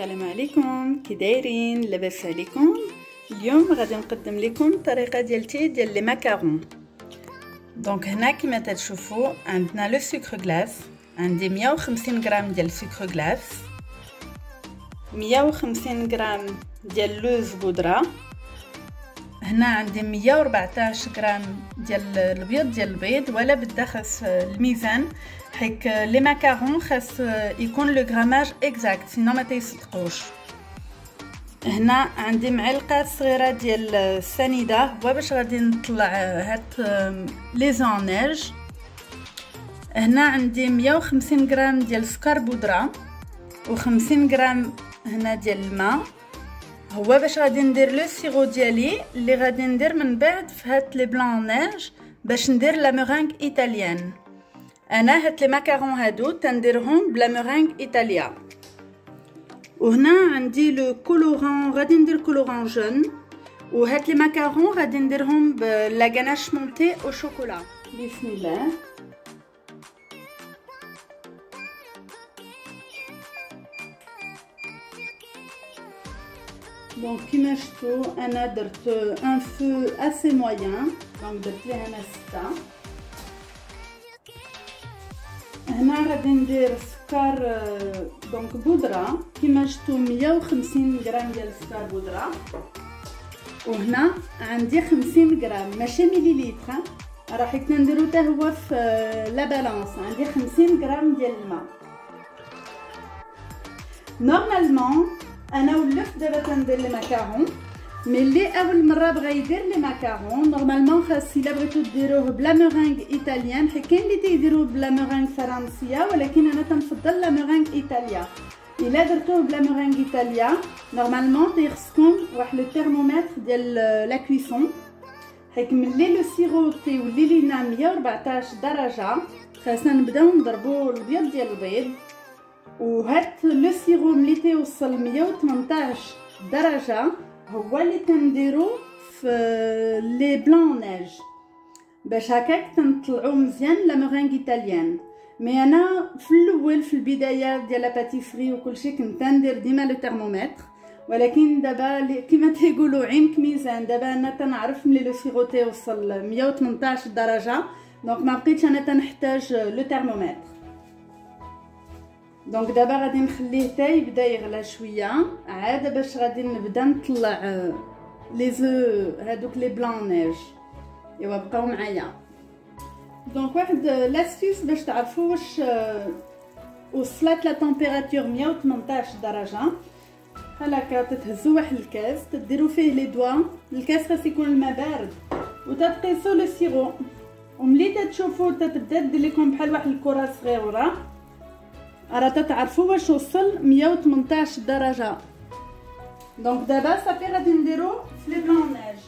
السلام عليكم، كي دايرين؟ لاباس عليكم؟ اليوم غادي نقدم لكم الطريقه ديال لي ماكارون. دونك هنا كما تشوفوا عندنا لو سكر غلاس، عندي 150 غرام ديال السكر غلاس، 150 غرام ديال لوز بودره، هنا عندي 114 غرام ديال الابيض ديال البيض، ولا بدا خاص الميزان حيت لي ماكارون خاص يكون لو غراماج اكزاكت سينو ما تيصدقوش. هنا عندي معلقه صغيره ديال السنيده هو باش غادي نطلع هاد لي زونيج. هنا عندي 150 غرام ديال سكر بودره و50 غرام هنا ديال الماء، هو باش غادي ندير لو سيرو ديالي اللي غادي ندير من بعد في هاد لي بلون نيج باش ندير لا مورينغ ايطاليان. انا هاد لي ماكارون هادو تنديرهم بلا مورينغ ايطاليا. وهنا عندي لو كولورون، غادي ندير كولورون جون، وهاد لي ماكارون غادي نديرهم بلا غاناش مونتي او شوكولا. بسم الله. دونك كيما شفتوا انا درت ان فو اسي مويان، دونك درت ليه انا 6. هنا غادي ندير سكر دونك بودره كيما شفتوا 150 غرام ديال السكر بودره، وهنا عندي 50 غرام ماشي مليليتر، راح نديرو حتى هو في لا بالانس. عندي 50 غرام ديال الماء. نورمالمون انا ولفت دابا كندير لي ماكارون، مي اللي اول مره بغا يدير لي ماكارون نورمالمون خاص الا بغيتو ديروه بلا مورينغ ايطاليان، حيت كاين اللي تيديروه بلا مورينغ فرنسيه، ولكن انا تنفضل لا مورينغ ايطاليا. الا درتوه بلا مورينغ ايطاليا نورمالمون تيخصكم واحد لو ترمومتر ديال لا كويسون، حيت ملي لو سيرو تيولي لينا 114 درجه خاصنا نبداو نضربو الابيض ديال البيض، وهاد لو سيرو ملي تيوصل 118 درجه هو اللي تنديرو في لي بلون نيج باش هكاك تنطلعو مزيان لا مورينغ ايطاليان. مي انا في الاول في البدايه ديال لا باتيسري وكلشي كنت ندير ديما لو ترمومتر، ولكن دابا كيما تيقولوا عينك ميزان، دابا انا تنعرف ملي لو سيرو تيوصل 118 درجه، دونك ما بقيتش انا تنحتاج لو ترمومتر. دونك دابا غادي نخليه حتى يبدا يغلى شويه عاد باش غادي نبدا نطلع لي زو هادوك لي بلون نيج. ايوا بقاو معايا. دونك واحد لاستيس باش تعرفوا واش وصلت لا تمبيراتور 118 درجه، بحال هكا تتهزوا واحد الكاس تديروا فيه لي دوا، الكاس خاص يكون الماء بارد، وتتقيسوا لو سيرو، وملي تتشوفوا تتبدا دير لكم بحال واحد الكره صغيره راه تتعرفوا واش وصل 118 درجه. دونك دابا صافي غادي نديرو في لي بلون نيج.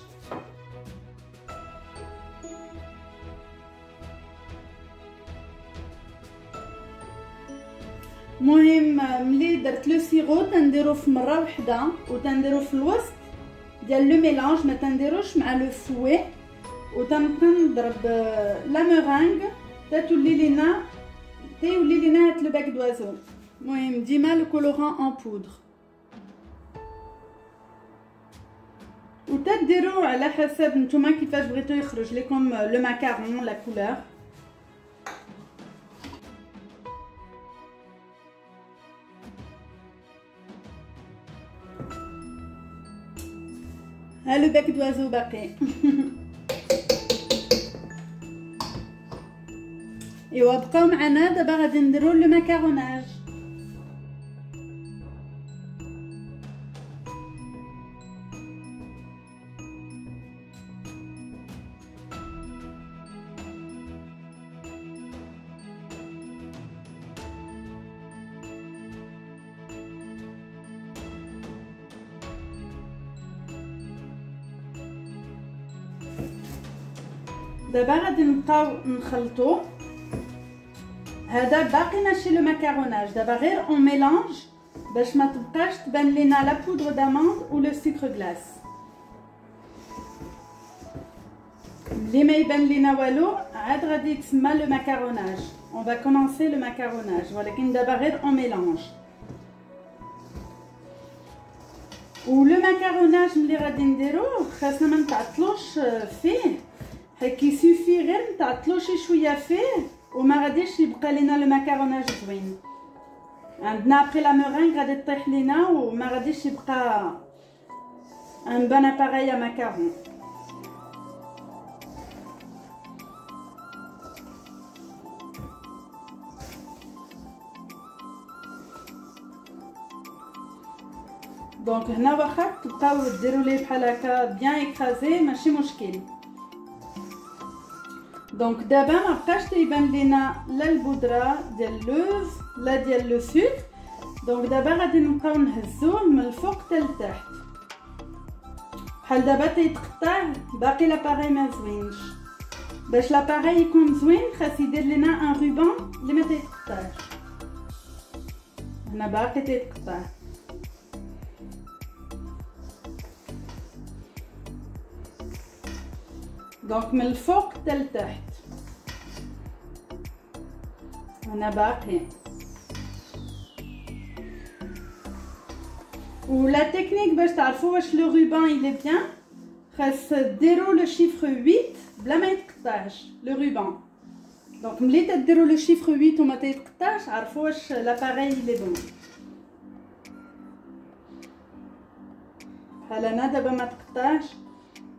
المهم ملي درت لو سيرو تنديرو في مره وحده وتنديرو في الوسط ديال لو ميلانج، ما تنديروش مع لو فوي، وتنضرب لا مورينغ تتولي لينا هاد لو باك دوازو. المهم ديما لو كولورون ان بودر، وتديرو على حسب نتوما كيفاش بغيتو يخرج لكم لو ماكارون لا كولور. ها لو باك دوازو باقي. ايوا بقاو معنا. دابا غادي نديرو لو ماكاروناج. دابا غادي نبقاو نخلطو. هذا باقي ماشي لو ماكاروناج، دابا غير اون ميلانج باش ما تبقاش تبان لينا لا بودر داموند و لو سكر غلاس. ملي ما يبان لينا والو عاد غادي يتسمى لو ماكاروناج. On va commencer le macaronnage, ولكن دابا غير اون ميلانج. ولو ماكاروناج ملي غادي نديروه خاصنا ما نتعطلوش فيه، حيت يسوفي غير نتعطلو شي شويه فيه وما غاديش يبقى لينا لو ماكاروناج زوين. عندنا ابري لا مورينغ غادي طيح لينا وما غاديش يبقى ان بون اباريل ا ماكارون. دونك هنا واخا تبقاو ديروا ليه بحال هكا بيان اكرازي ماشي مشكل. دونك دابا ما بقاش تيبان لينا لا البودره ديال لوز لا ديال لو سكر. دونك دابا غادي نبقاو نهزوه من الفوق حتى لتحت بحال دابا تيتقطع. باقي لاباري ما زوينش، باش لاباري يكون زوين خاص يدير لينا ان روبان اللي ما تيتقطعش. هنا باقي تيتقطع. دونك من الفوق حتى لتحت هنا باقي. ولا تكنيك باش تعرفوا واش لو روبان يلي بيان خاص ديروا لو شيفر 8 بلا ما يتقطعش لو روبان. دونك ملي تديروا لو شيفر 8 وما تيتقطعش عرفوا واش لاباري يلي بون. بحال انا دابا ما تقطعش،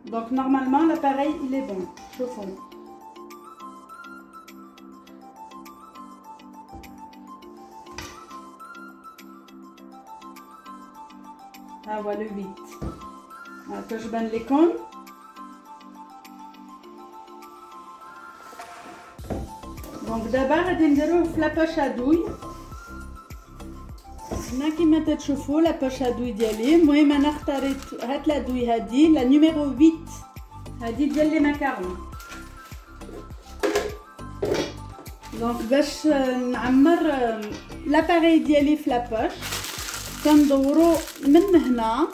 دونك نورمالمون لاباري يلي بون. شوفوا ها هو لو 8 هاكا بان لكم. دونك دابا غادي نديروه في لاباش ادوي. هنا كيما تتشوفوا لاباش ادوي ديالي. المهم انا اختاريت هاد لادوي هادي لا نيميرو 8 هادي ديال لي ماكارون. دونك باش نعمر لاباري ديالي في لاباش تندورو من هنا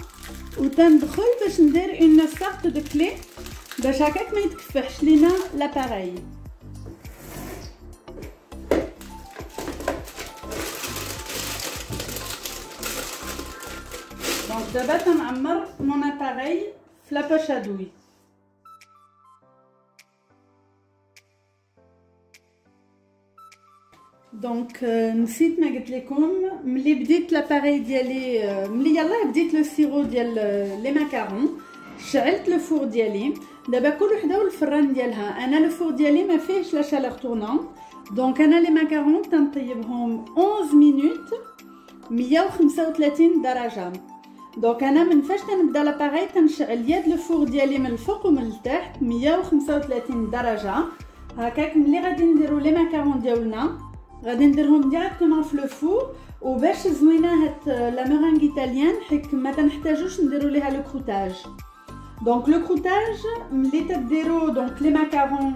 وتندخل باش ندير اون سارت دو كلي باش هكاك ما يتكفحش لينا لاباري. دونك دابا تنعمر مون اباري في لاباش ادوي. دونك نسيت ما قلت لكم ملي بديت لاباري ديالي ملي يلاه بديت لو سيرو ديال لي ماكارون شعلت لو فور ديالي. دابا كل وحده والفران ديالها. انا لو فور ديالي ما فيهش لا شالور طورنون. دونك انا لي ماكارون تنطيبهم 11 مينوت 135 درجه. دونك انا من فاش تنبدا لاباري تنشعل يد لو فور ديالي من الفوق ومن التحت 135 درجه. هكاك ملي غادي نديرو لي ماكارون ديالنا غادي نديرهم ديريكتومون في لو فور. وباش زوينه هاد لا مورينغ ايطاليان حيت ما تنحتاجوش نديرو ليها لو كروتاج. دونك لو كروتاج ملي تديرو دونك لي ماكارون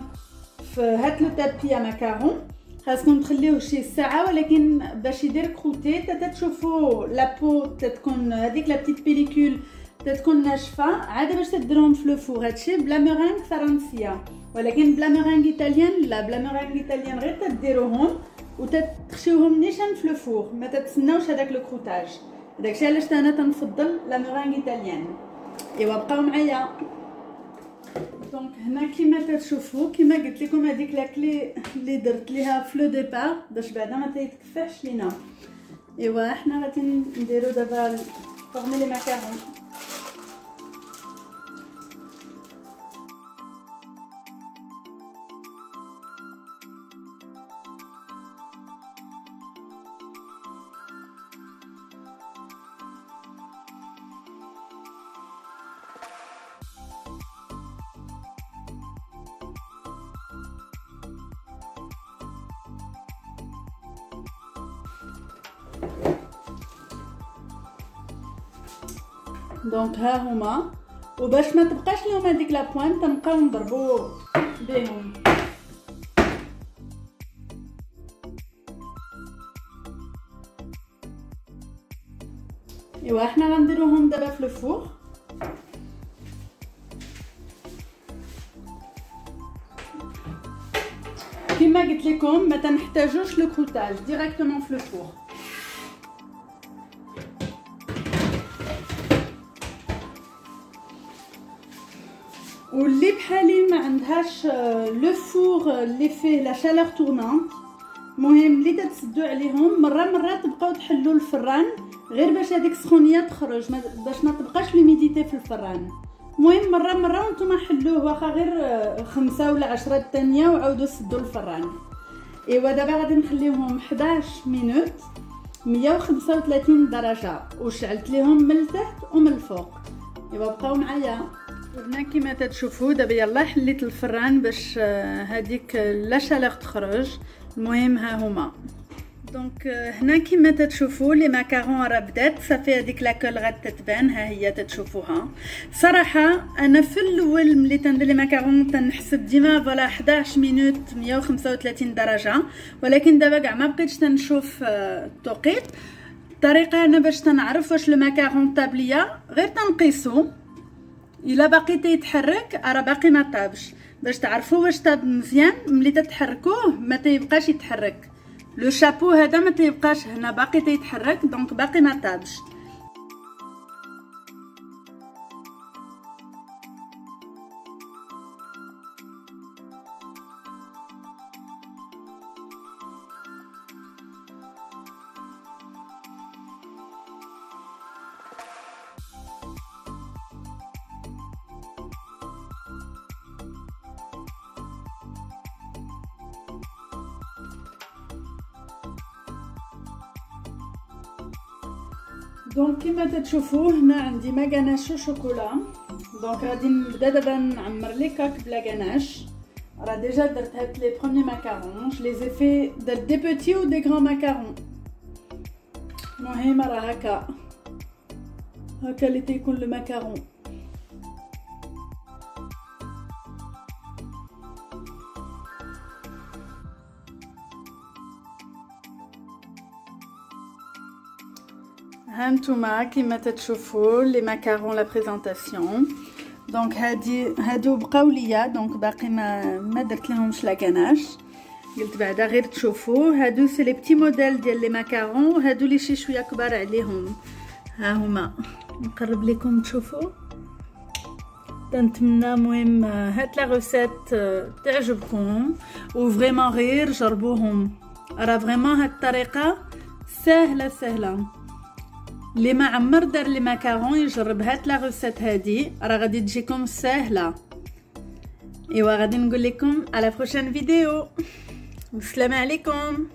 في هاد لو تابي ماكارون خاصكم تخليوه شي ساعه، ولكن باش يدير كروتي تتشوفوا لا بو تتكون هذيك لا بتيت بيليكول تتكون ناشفه عاد باش تديرهم في لو فور. هادشي بلا مورينغ فرنسيه، ولكن بلا مورينغ ايطاليان لا. بلا مورينغ ايطاليان غير تديروهم وتتخشيوهم نيشان في لو فور، ما تتسناوش هذاك لو كروتاج. داكشي علاش انا تنفضل لا مورينغ ايطاليان. ايوا بقاو معايا. دونك هنا كيما تشوفوا كيما قلت لكم هذيك لاكلي اللي درت ليها في لو ديبار باش بعدا ما تيتكفاش لينا. ايوا حنا غادي نديرو دابا فورمي لي ماكارون. دونك ها هما، وباش ما تبقاش لهم هذيك لا بوين تنبقاو نضربو بهم. ايوا حنا غنديروهم دابا في الفور. كما قلت لكم ما تنحتاجوش لو كروتاج ديريكتومون في الفور. بحالي ما عندهاش لو فور اللي فيه لا شالور تورنانت. مهم اللي تتسدو عليهم مره تبقاو تحلوا الفران غير باش هذيك السخونيه تخرج، باش ما تبقاش لوميديتي في الفران. المهم مره وانتم حلوه واخا غير 5 ولا 10 الثانيه وعاودوا سدوا الفران. ايوا دابا غادي نخليهم 11 مينوت 135 درجه وشعلت ليهم من التحت ومن الفوق. ايوا بقاو معايا. هنا كما تتشوفوا دابا يلا حليت الفران باش هذيك لا شالور تخرج. المهم ها هما دونك هنا كما تتشوفوا لي ماكارون راه بدات صافي هذيك لاكول غتتبان. ها هي تتشوفوها. صراحه انا في الاول ملي تندير لي ماكارون تنحسب ديما فوالا 11 مينوت 135 درجه، ولكن دابا كاع ما بقيتش تنشوف التوقيت. الطريقه انا باش تنعرف واش لو ماكارون طاب ليا غير تنقيسو، الا باقي تيتحرك راه باقي ما طابش. باش تعرفوا واش طاب مزيان ملي تتحركوه ما تيبقاش يتحرك. لو شابو هذا ما تيبقاش هنا باقي تيتحرك دونك باقي ما طابش. دونك كما تتشوفوا هنا عندي ما غاناش شوكولا. دونك غادي نبدا دابا نعمر لي كاك بلا غاناش. راه ديجا درت هاد لي بروميي ماكارون جو لي زي في درت دي بوتي و دي غران ماكارون. المهم راه هكا اللي تيكون لو ماكارون. هانتوما كيما تتشوفوا لي ماكارون لا بريزونطاسيون. دونك هادو بقاو ليا دونك باقي ما درت لهمش لا غاناش. قلت بعدا غير تشوفوا هادو سي لي بتي موديل ديال لي ماكارون وهادو لي شي شويه كبار عليهم. ها هما نقرب لكم تشوفوا. نتمنى مهم هاد لا روسيت تعجبكم وفريمون غير جربوهم. راه فريمون هاد الطريقه سهله. اللي ما عمر دار لي ماكارون يجرب هاد لا روسيت هادي راه غادي تجيكم ساهله. ايوا غادي نقول لكم على بروشين فيديو. والسلام عليكم.